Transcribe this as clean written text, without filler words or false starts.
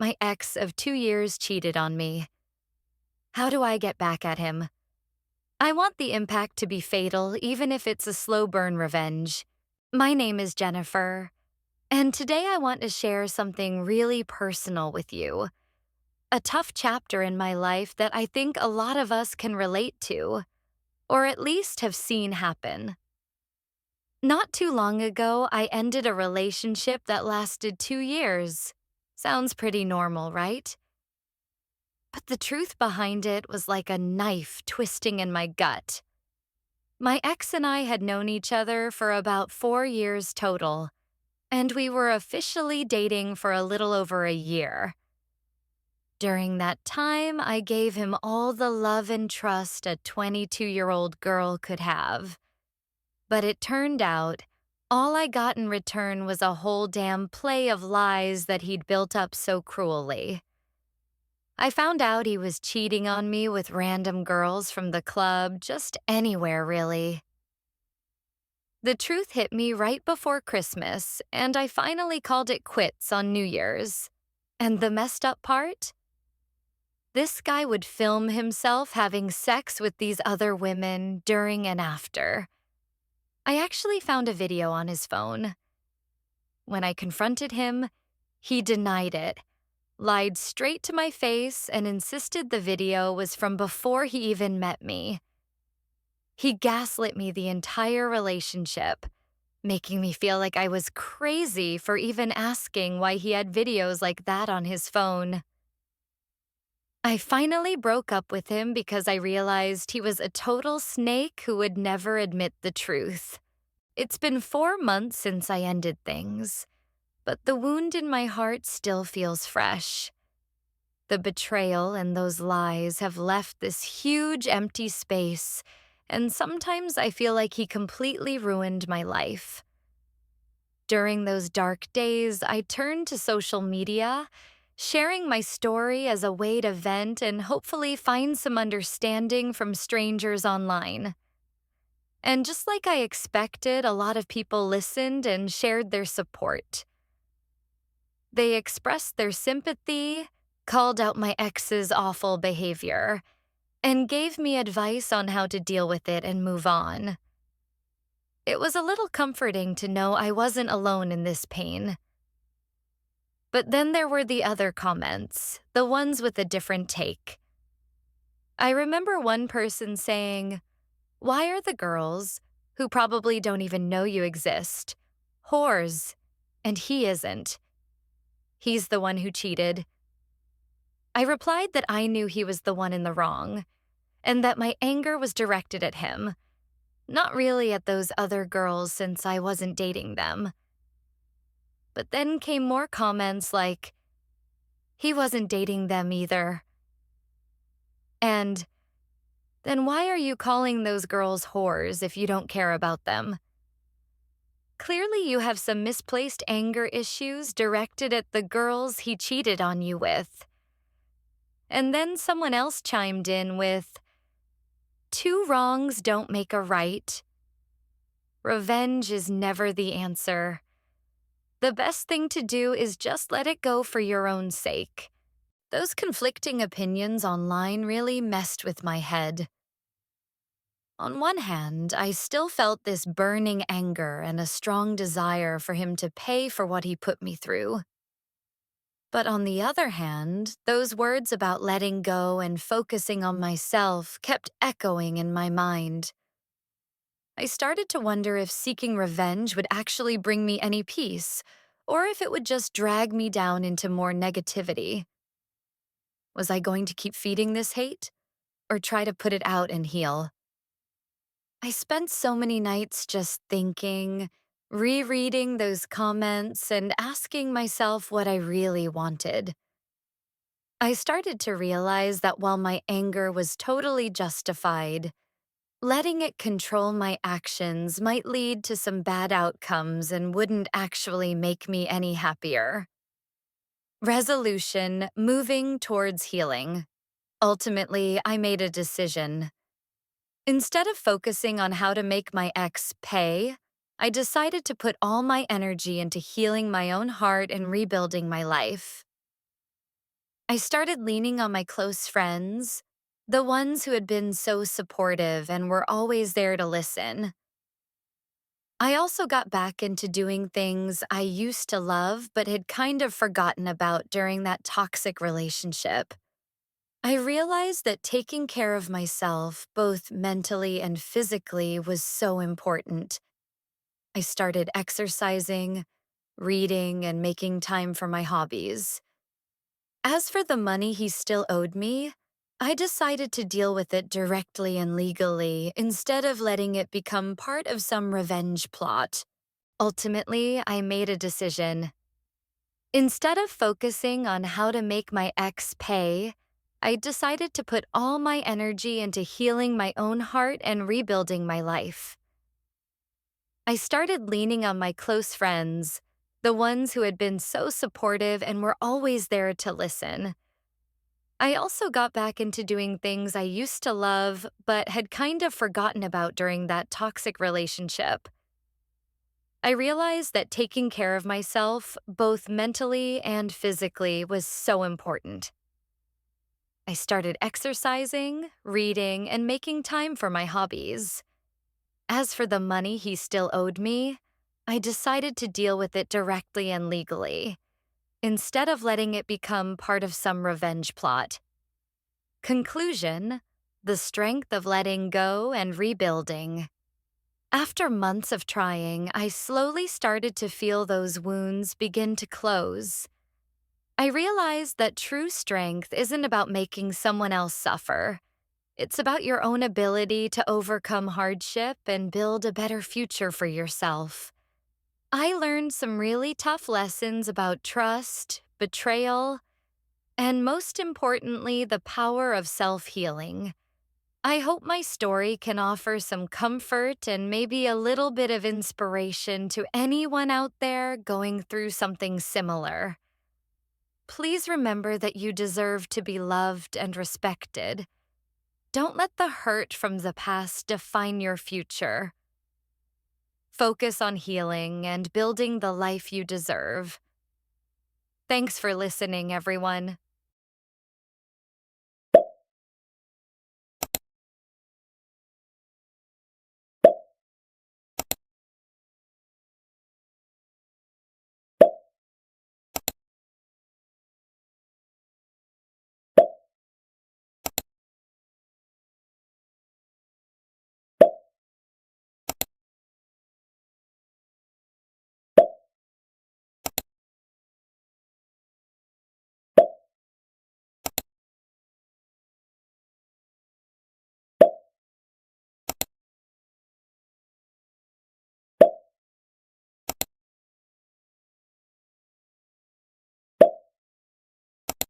My ex of 2 years cheated on me. How do I get back at him? I want the impact to be fatal, even if it's a slow burn revenge. My name is Jennifer, and today I want to share something really personal with you. A tough chapter in my life that I think a lot of us can relate to, or at least have seen happen. Not too long ago, I ended a relationship that lasted 2 years. Sounds pretty normal, right? But the truth behind it was like a knife twisting in my gut. My ex and I had known each other for about 4 years total, and we were officially dating for a little over a year. During that time, I gave him all the love and trust a 22-year-old girl could have. But it turned out, all I got in return was a whole damn play of lies that he'd built up so cruelly. I found out he was cheating on me with random girls from the club, just anywhere really. The truth hit me right before Christmas, and I finally called it quits on New Year's. And the messed up part? This guy would film himself having sex with these other women during and after. I actually found a video on his phone. When I confronted him, he denied it, lied straight to my face, and insisted the video was from before he even met me. He gaslit me the entire relationship, making me feel like I was crazy for even asking why he had videos like that on his phone. I finally broke up with him because I realized he was a total snake who would never admit the truth. It's been 4 months since I ended things, but the wound in my heart still feels fresh. The betrayal and those lies have left this huge empty space, and sometimes I feel like he completely ruined my life. During those dark days, I turned to social media, sharing my story as a way to vent and hopefully find some understanding from strangers online. And just like I expected, a lot of people listened and shared their support. They expressed their sympathy, called out my ex's awful behavior, and gave me advice on how to deal with it and move on. It was a little comforting to know I wasn't alone in this pain. But then there were the other comments, the ones with a different take. I remember one person saying, "Why are the girls, who probably don't even know you exist, whores, and he isn't? He's the one who cheated." I replied that I knew he was the one in the wrong, and that my anger was directed at him, not really at those other girls since I wasn't dating them. But then came more comments like, "He wasn't dating them either." And, "Then why are you calling those girls whores if you don't care about them?" Clearly you have some misplaced anger issues directed at the girls he cheated on you with. And then someone else chimed in with, "Two wrongs don't make a right. Revenge is never the answer. The best thing to do is just let it go for your own sake." Those conflicting opinions online really messed with my head. On one hand, I still felt this burning anger and a strong desire for him to pay for what he put me through. But on the other hand, those words about letting go and focusing on myself kept echoing in my mind. I started to wonder if seeking revenge would actually bring me any peace, or if it would just drag me down into more negativity. Was I going to keep feeding this hate, or try to put it out and heal? I spent so many nights just thinking, rereading those comments, and asking myself what I really wanted. I started to realize that while my anger was totally justified, letting it control my actions might lead to some bad outcomes and wouldn't actually make me any happier. Resolution: moving towards healing. Ultimately, I made a decision. Instead of focusing on how to make my ex pay, I decided to put all my energy into healing my own heart and rebuilding my life. I started leaning on my close friends, the ones who had been so supportive and were always there to listen. I also got back into doing things I used to love but had kind of forgotten about during that toxic relationship. I realized that taking care of myself, both mentally and physically, was so important. I started exercising, reading, and making time for my hobbies. As for the money he still owed me, I decided to deal with it directly and legally instead of letting it become part of some revenge plot. Ultimately, I made a decision. Instead of focusing on how to make my ex pay, I decided to put all my energy into healing my own heart and rebuilding my life. I started leaning on my close friends, the ones who had been so supportive and were always there to listen. I also got back into doing things I used to love but had kind of forgotten about during that toxic relationship. I realized that taking care of myself, both mentally and physically, was so important. I started exercising, reading, and making time for my hobbies. As for the money he still owed me, I decided to deal with it directly and legally, instead of letting it become part of some revenge plot. Conclusion: the strength of letting go and rebuilding. After months of trying, I slowly started to feel those wounds begin to close. I realized that true strength isn't about making someone else suffer. It's about your own ability to overcome hardship and build a better future for yourself. I learned some really tough lessons about trust, betrayal, and most importantly, the power of self-healing. I hope my story can offer some comfort and maybe a little bit of inspiration to anyone out there going through something similar. Please remember that you deserve to be loved and respected. Don't let the hurt from the past define your future. Focus on healing and building the life you deserve. Thanks for listening, everyone.